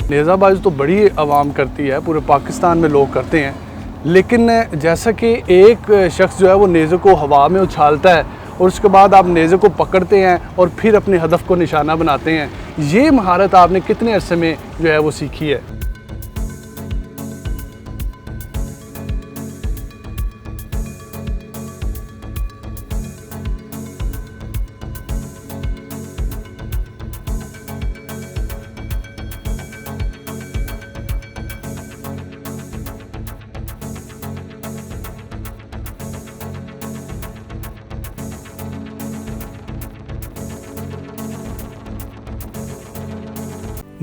नेज़ाबाजी तो बड़ी आवाम करती है, पूरे पाकिस्तान में लोग करते हैं, लेकिन जैसा कि एक शख्स जो है वो नेज़े को हवा में उछालता है और उसके बाद आप नेज़े को पकड़ते हैं और फिर अपने हदफ को निशाना बनाते हैं, ये महारत आपने कितने अरसे में जो है वो सीखी है?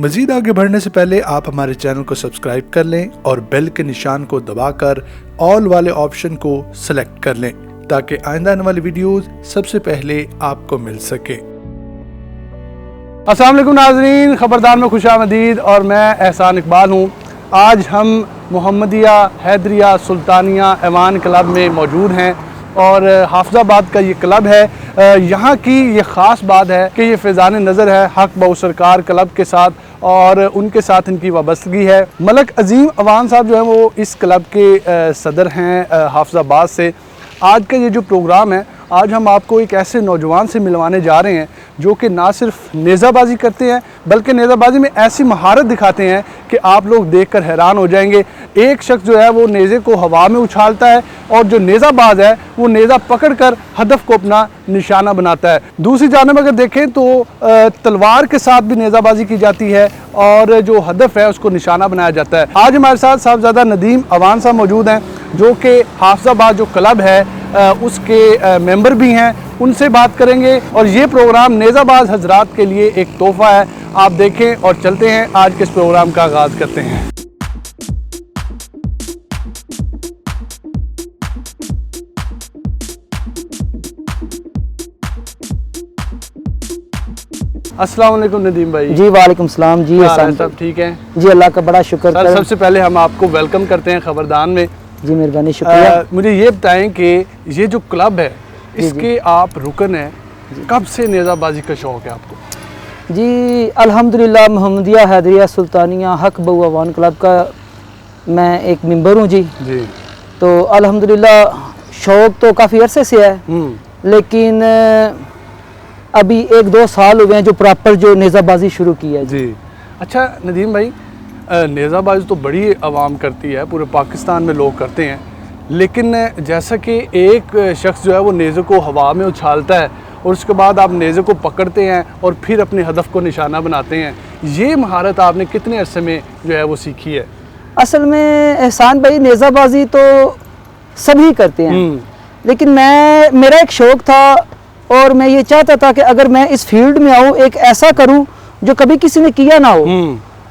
मज़ीद आगे बढ़ने से पहले आप हमारे चैनल को सब्सक्राइब कर लें और बेल के निशान को दबाकर ऑल वाले ऑप्शन को सिलेक्ट कर लें ताकि आइंदा आने वाली वीडियोस सबसे पहले आपको मिल सके। अस्सलाम वालेकुम नाज़रीन, ख़बरदार में खुशामदीद और मैं एहसान इकबाल हूँ। आज हम मोहम्मदिया हैदरिया सुल्तानिया ऐवान क्लब में मौजूद हैं और हाफिज़ाबाद का ये क्लब है। यहाँ की ये ख़ास बात है कि ये फ़ैज़ान नज़र है हक बहु सरकार क्लब के साथ और उनके साथ इनकी वाबस्तगी है। मलक अज़ीम अवान साहब जो है वो इस क्लब के सदर हैं हाफिज़ाबाद से। आज का ये जो प्रोग्राम है, आज हम आपको एक ऐसे नौजवान से मिलवाने जा रहे हैं जो कि ना सिर्फ नेज़ाबाजी करते हैं बल्कि नेज़ाबाजी में ऐसी महारत दिखाते हैं कि आप लोग देखकर हैरान हो जाएंगे। एक शख्स जो है वो नेज़े को हवा में उछालता है और जो नेज़ाबाज है वो नेज़ा पकड़कर हदफ को अपना निशाना बनाता है। दूसरी जानिब अगर देखें तो तलवार के साथ भी नेज़ाबाजी की जाती है और जो हदफ है उसको निशाना बनाया जाता है। आज हमारे साथ साहबजादा नदीम अवान साहब मौजूद हैं जो कि हाफिज़ाबाद जो क्लब है उसके मेंबर भी हैं। उनसे बात करेंगे और ये प्रोग्राम नेज़ाबाज हजरात के लिए एक तोहफ़ा है। आप देखें और चलते हैं, आज के इस प्रोग्राम का आगाज़ करते हैं। अस्सलाम वालेकुम नदीम भाई। जी वालेकुम सलाम जी। सब ठीक है जी, अल्लाह का बड़ा शुक्र। सर सबसे पहले हम आपको वेलकम करते हैं खबरदार में। जी मेहरबानी, शुक्रिया। मुझे ये बताएं कि ये जो क्लब है इसके आप रुकन हैं, कब से नेज़ाबाजी का शौक़ है आपको? जी अल्हम्दुलिल्लाह मोहम्मदिया हैदरिया सुल्तानिया हक बहु अवान क्लब का मैं एक मेंबर हूँ जी। तो अल्हम्दुलिल्लाह शौक़ तो काफ़ी अरसे से है, लेकिन अभी 1-2 साल हो गए हैं जो प्रॉपर जो नेज़ाबाजी शुरू की है जी। अच्छा नदीम भाई, नेज़ाबाजी तो बड़ी आवाम करती है, पूरे पाकिस्तान में लोग करते हैं, लेकिन जैसा कि एक शख्स जो है वो नेज़े को हवा में उछालता है और उसके बाद आप नेज़े को पकड़ते हैं और फिर अपने हदफ को निशाना बनाते हैं, ये महारत आपने कितने अरसे में जो है वो सीखी है? असल में एहसान भाई, नेज़ाबाजी तो सभी करते हैं, लेकिन मेरा एक शौक़ था और मैं ये चाहता था कि अगर मैं इस फील्ड में आऊँ, एक ऐसा करूँ जो कभी किसी ने किया ना हो।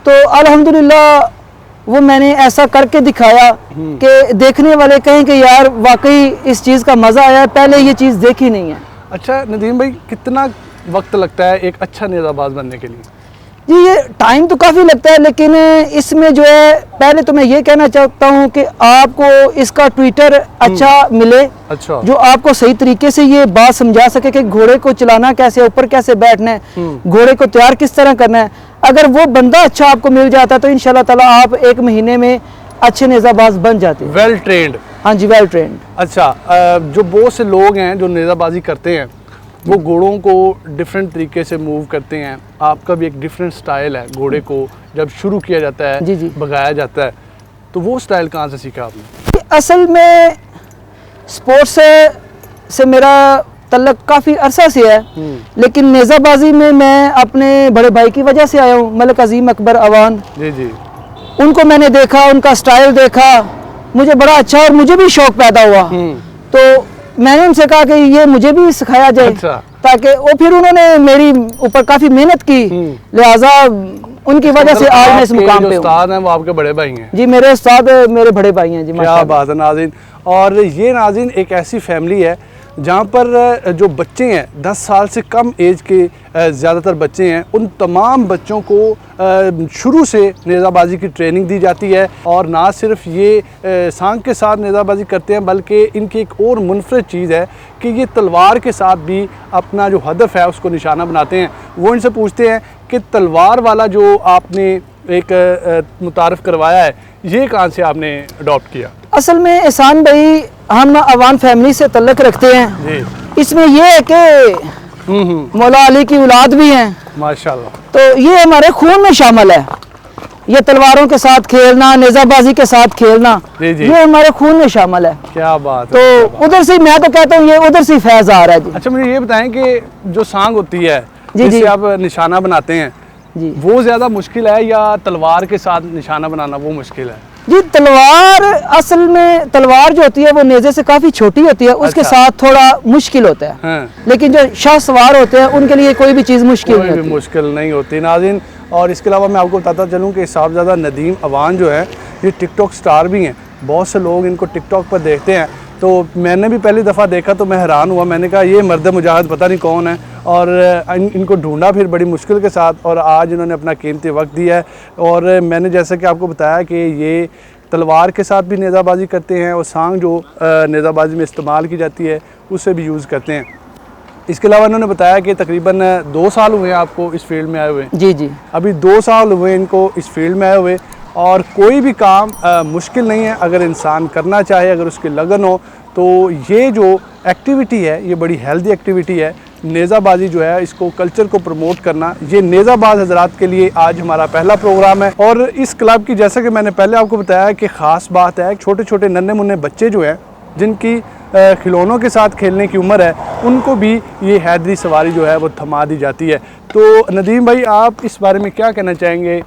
तो अल्हम्दुलिल्लाह वो मैंने ऐसा करके दिखाया कि देखने वाले कहें कि यार वाकई इस चीज़ का मज़ा आया, पहले ये चीज़ देखी नहीं है। अच्छा नदीम भाई, कितना वक्त लगता है एक अच्छा नेज़ाबाज बनने के लिए? जी ये टाइम तो काफ़ी लगता है, लेकिन इसमें जो है पहले तो मैं ये कहना चाहता हूँ कि आपको इसका ट्विटर अच्छा मिले, अच्छा, जो आपको सही तरीके से ये बात समझा सके कि घोड़े को चलाना कैसे, ऊपर कैसे बैठना है, घोड़े को तैयार किस तरह करना है। अगर वो बंदा अच्छा आपको मिल जाता है तो इंशाल्लाह ताला आप 1 महीने में अच्छे नेज़ाबाज बन जाते हैं। Well trained? हाँ जी, वेल ट्रेंड। अच्छा, जो बहुत से लोग हैं जो नेज़ाबाजी करते हैं वो घोड़ों को डिफरेंट तरीके से मूव करते हैं, आपका भी एक डिफरेंट स्टाइल है। घोड़े को जब शुरू किया जाता है, जी भगाया जाता है, तो वो स्टाइल कहाँ से सीखा आपने? असल में स्पोर्ट्स से मेरा तल्लक काफ़ी अरसा से है, लेकिन नेज़ाबाजी में मैं अपने बड़े भाई की वजह से आया हूँ, मलक अज़ीम अकबर अवान। जी। उनको उनको मैंने देखा, उनका स्टाइल देखा, मुझे बड़ा अच्छा और मुझे भी शौक़ पैदा हुआ। तो मैंने उनसे कहा कि ये मुझे भी सिखाया जाए। अच्छा। ताकि वो फिर उन्होंने मेरी ऊपर काफ़ी मेहनत की, लिहाजा उनकी वजह से आज मैं इस मुकाम पे हूँ। उस्ताद हैं वो आपके बड़े भाई हैं? जी मेरे उस्ताद मेरे बड़े भाई हैं जी। क्या बात है नाज़रीन। और ये नाज़रीन एक ऐसी फैमिली है जहाँ पर जो बच्चे हैं 10 साल से कम एज के ज़्यादातर बच्चे हैं, उन तमाम बच्चों को शुरू से नेज़ाबाजी की ट्रेनिंग दी जाती है। और ना सिर्फ ये सांग के साथ नेज़ाबाजी करते हैं बल्कि इनकी एक और मुनफरद चीज़ है कि ये तलवार के साथ भी अपना जो हदफ है उसको निशाना बनाते हैं। वो इनसे पूछते हैं कि तलवार वाला जो आपने एक मुतारफ़ करवाया है, ये कहाँ से आपने अडॉप्ट किया? असल में एहसान भाई, हम अवान फैमिली से तल्लुक़ रखते हैं जी। इसमें ये है कि मौला अली की औलाद भी हैं माशाल्लाह। तो ये हमारे खून में शामिल है। ये तलवारों के साथ खेलना, नेज़ाबाजी के साथ खेलना, जी जी। ये हमारे खून में शामिल है। क्या बात तो है, क्या बात। उधर से मैं तो कहता हूँ ये उधर से फैज़ आ रहा है जी। अच्छा मुझे ये बताएं कि जो सांग होती है जी, जिससे जी। आप निशाना बनाते हैं जी वो ज़्यादा मुश्किल है या तलवार के साथ निशाना बनाना वो मुश्किल है? जी, तलवार असल में तलवार जो होती है वो नेज़े से काफ़ी छोटी होती है, उसके अच्छा। साथ थोड़ा मुश्किल होता है। हाँ। लेकिन जो शाह सवार होते हैं उनके लिए कोई भी चीज़ मुश्किल कोई नहीं भी होती। मुश्किल नहीं होती नाज़रीन। और इसके अलावा मैं आपको बताता चलूँ कि साहबजादा नदीम अवान जो है ये टिकटॉक स्टार भी हैं। बहुत से लोग इनको टिकटॉक पर देखते हैं, तो मैंने भी पहली दफ़ा देखा तो मैं हैरान हुआ। मैंने कहा ये मर्द मुजाहिद पता नहीं कौन है, और इनको ढूंढा फिर बड़ी मुश्किल के साथ, और आज इन्होंने अपना कीमती वक्त दिया है। और मैंने जैसा कि आपको बताया कि ये तलवार के साथ भी नेज़ाबाजी करते हैं और सांग जो नेज़ाबाजी में इस्तेमाल की जाती है उससे भी यूज़ करते हैं। इसके अलावा इन्होंने बताया कि तकरीबन 2 साल हुए हैं आपको इस फील्ड में आए हुए। जी जी। अभी 2 साल हुए इनको इस फील्ड में आए हुए, और कोई भी काम मुश्किल नहीं है अगर इंसान करना चाहे, अगर उसकी लगन हो। तो ये जो एक्टिविटी है ये बड़ी हेल्दी एक्टिविटी है। नेज़ाबाजी जो है इसको कल्चर को प्रमोट करना, ये नेज़ाबाज हजरात के लिए आज हमारा पहला प्रोग्राम है। और इस क्लब की, जैसा कि मैंने पहले आपको बताया कि ख़ास बात है, छोटे छोटे नन्हे मुन्ने बच्चे जो हैं जिनकी खिलौनों के साथ खेलने की उम्र है, उनको भी ये हैदरी सवारी जो है वो थमा दी जाती है। तो नदीम भाई, आप इस बारे में क्या कहना चाहेंगे?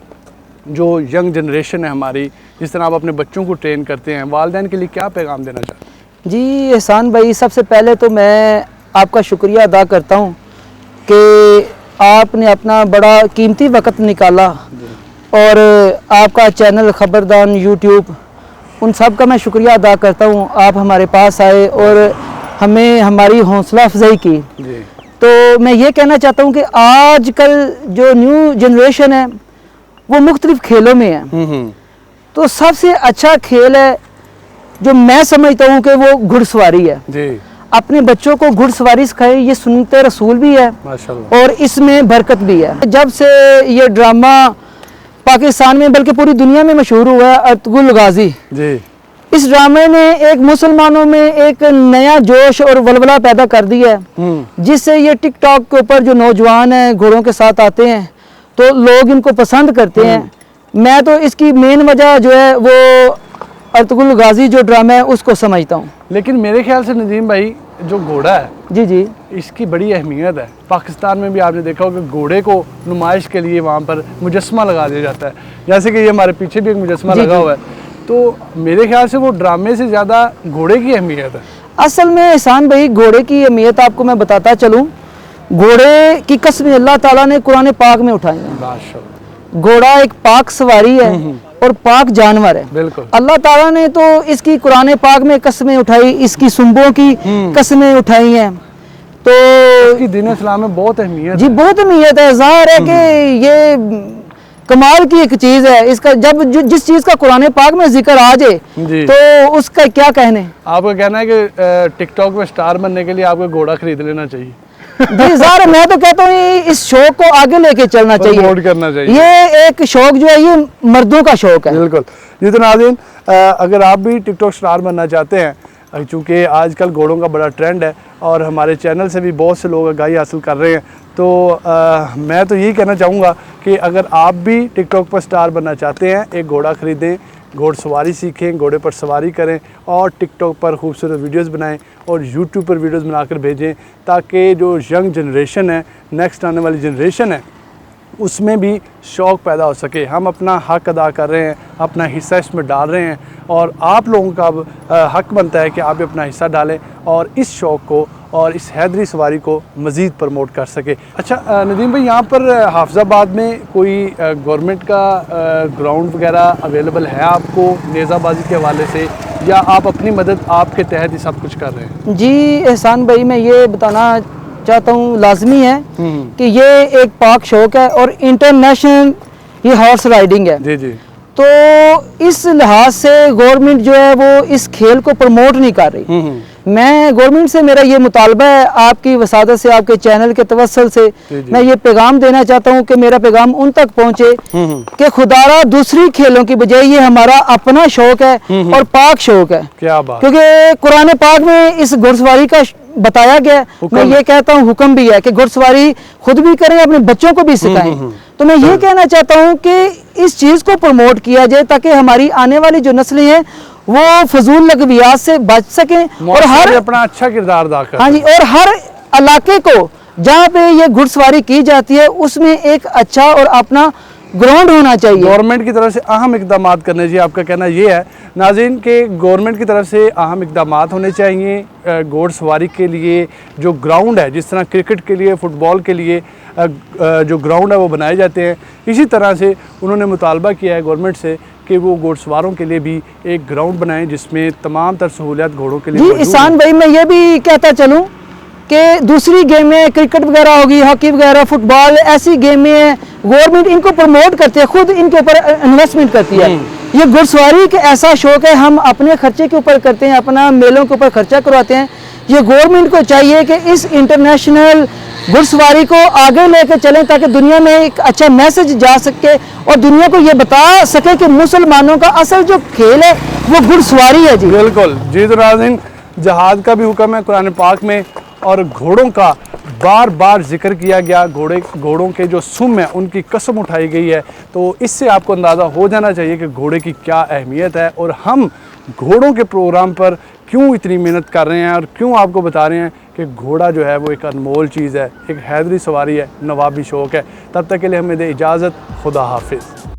जो यंग जनरेशन है हमारी, जिस तरह आप अपने बच्चों को ट्रेन करते हैं, वालिदैन के लिए क्या पैगाम देना चाहते हैं? जी एहसान भाई, सबसे पहले तो मैं आपका शुक्रिया अदा करता हूँ कि आपने अपना बड़ा कीमती वक्त निकाला, और आपका चैनल खबरदान, यूट्यूब, उन सब का मैं शुक्रिया अदा करता हूँ। आप हमारे पास आए और हमें हमारी हौसला अफजाई की। जी। तो मैं ये कहना चाहता हूँ कि आजकल जो न्यू जनरेशन है वो मुख्तलिफ खेलों में है। तो सबसे अच्छा खेल है जो मैं समझता हूँ कि वो घुड़सवारी है। जी। अपने बच्चों को घुड़सवारी सिखाएं, ये सुन्नते रसूल भी है माशाल्लाह। और इसमें बरकत भी है। जब से ये ड्रामा पाकिस्तान में बल्कि पूरी दुनिया में मशहूर हुआ है, अर्तुगरुल गाजी, जी। इस ड्रामे ने एक मुसलमानों में एक नया जोश और वलवला पैदा कर दिया है, जिससे ये टिकटॉक के ऊपर जो नौजवान हैं घोड़ों के साथ आते हैं तो लोग इनको पसंद करते हैं। मैं तो इसकी मेन वजह जो है वो अर्तुगरुल गाजी जो ड्रामा है उसको समझता हूँ। लेकिन मेरे ख्याल से नदीम भाई, जो घोड़ा है जी जी। इसकी बड़ी अहमियत है। पाकिस्तान में भी आपने देखा होगा घोड़े को नुमाइश के लिए वहाँ पर मुजस्मा लगा दिया जाता है, जैसे कि ये हमारे पीछे भी एक मुजस्मा जी, लगा जी। हुआ है। तो मेरे ख्याल से वो ड्रामे से ज़्यादा घोड़े की अहमियत है। असल में एहसान भाई, घोड़े की अहमियत आपको मैं बताता चलूँ। घोड़े की कसमें अल्लाह ताला ने कुरान पाक में उठाई है। माशाल्लाह। घोड़ा एक पाक सवारी है और पाक जानवर है। बिल्कुल। अल्लाह ताला ने तो इसकी कुरान पाक में कसमें उठाई, इसकी सुंबों की कसमें उठाई हैं। तो इसकी दीन इस्लाम में बहुत अहमियत जी है। बहुत अहमियत है। ज़ाहिर है कि ये कमाल की एक चीज़ है। इसका जब जिस चीज़ का कुरान पाक में जिक्र आ जाए जी। तो उसका क्या कहने। आपका कहना है कि टिकटॉक में स्टार बनने के लिए आपको घोड़ा खरीद लेना चाहिए, जी ज़ाहिर, मैं तो कहता हूँ इस शौक को आगे लेके चलना चाहिए, प्रमोट करना चाहिए। ये एक शौक जो है ये मर्दों का शौक है। बिल्कुल। जी तो नाज़रीन, अगर आप भी टिकटॉक स्टार बनना चाहते हैं, चूँकि आजकल घोड़ों का बड़ा ट्रेंड है और हमारे चैनल से भी बहुत से लोग आगाही हासिल कर रहे हैं, तो मैं तो यही कहना चाहूँगा कि अगर आप भी टिकटॉक पर स्टार बनना चाहते हैं, एक घोड़ा ख़रीदें, घोड़सवारी सीखें, घोड़े पर सवारी करें और टिकटॉक पर खूबसूरत वीडियोस बनाएं और यूट्यूब पर वीडियोस बनाकर भेजें, ताकि जो यंग जनरेशन है, नेक्स्ट आने वाली जनरेशन है, उसमें भी शौक़ पैदा हो सके। हम अपना हक़ अदा कर रहे हैं, अपना हिस्सा इसमें डाल रहे हैं, और आप लोगों का अब हक़ बनता है कि आप भी अपना हिस्सा डालें और इस शौक़ को और इस हैदरी सवारी को मज़ीद प्रमोट कर सके। अच्छा नदीम भाई, यहाँ पर हाफिज़ाबाद में कोई गवर्नमेंट का ग्राउंड वगैरह अवेलेबल है आपको नेज़ाबाजी के हवाले से, या आप अपनी मदद आपके तहत ही सब कुछ कर रहे हैं? जी एहसान भाई, मैं ये बताना चाहता हूँ, लाजमी है कि ये एक पाक शौक है और इंटरनेशनल ये हॉर्स राइडिंग है। जी जी। तो इस लिहाज से गवर्नमेंट जो है वो इस खेल को प्रमोट नहीं कर रही। मैं गवर्नमेंट से मेरा ये मुतालबा है, आपकी वसादत से, आपके चैनल के तवस्सल से मैं ये पैगाम देना चाहता हूँ कि मेरा पैगाम उन तक पहुँचे कि खुदारा दूसरी खेलों की बजाय ये हमारा अपना शौक है और पाक शौक है। क्या बात। क्योंकि कुरान पाक में इस घुड़सवारी का बताया गया, मैं ये कहता हूँ हुक्म भी है कि घुड़सवारी खुद भी करें, अपने बच्चों को भी सिखाएं। तो मैं ये कहना चाहता हूँ कि इस चीज़ को प्रमोट किया जाए ताकि हमारी आने वाली जो नस्लें हैं वो फजूल लगवियात से बच सकें और हर अपना अच्छा किरदार अदा करें। हाँ जी, और हर इलाके को जहाँ पे ये घुड़सवारी की जाती है उसमें एक अच्छा और अपना ग्राउंड होना चाहिए। गवर्नमेंट की तरफ से अहम इकदाम करने चाहिए, आपका कहना ये है नाज़रीन के गवर्नमेंट की तरफ से अहम इकदाम होने चाहिए घोड़सवारी के लिए। जो ग्राउंड है, जिस तरह क्रिकेट के लिए, फुटबॉल के लिए जो ग्राउंड है वो बनाए जाते हैं, इसी तरह से उन्होंने मुतालबा किया है गवर्नमेंट से कि वो घोड़सवारों के लिए भी एक ग्राउंड बनाएं जिसमें तमाम तर सहूलियत घोड़ों के लिए। जी इहसान भाई, मैं ये भी कहता चलूँ कि दूसरी गेमें क्रिकेट वगैरह होगी, हॉकी वगैरह, फुटबॉल, ऐसी गेमें गवर्नमेंट इनको प्रमोट करती है, खुद इनके ऊपर इन्वेस्टमेंट करती है। ये घुड़सवारी का ऐसा शौक है, हम अपने खर्चे के ऊपर करते हैं, अपना मेलों के ऊपर खर्चा करवाते हैं। ये गवर्नमेंट को चाहिए कि इस इंटरनेशनल घुड़सवारी को आगे लेकर चलें ताकि दुनिया में एक अच्छा मैसेज जा सके और दुनिया को ये बता सके कि मुसलमानों का असल जो खेल है वो घुड़सवारी है। जी बिल्कुल जी। तो नाज़रीन, जहाद का भी हुक्म है कुरान पाक में और घोड़ों का बार बार जिक्र किया गया, घोड़ों के जो सुम है उनकी कसम उठाई गई है। तो इससे आपको अंदाज़ा हो जाना चाहिए कि घोड़े की क्या अहमियत है और हम घोड़ों के प्रोग्राम पर क्यों इतनी मेहनत कर रहे हैं और क्यों आपको बता रहे हैं कि घोड़ा जो है वो एक अनमोल चीज़ है, एक हैदरी सवारी है, नवाबी शौक़ है। तब तक के लिए हमें दे इजाज़त, खुदा हाफिज़।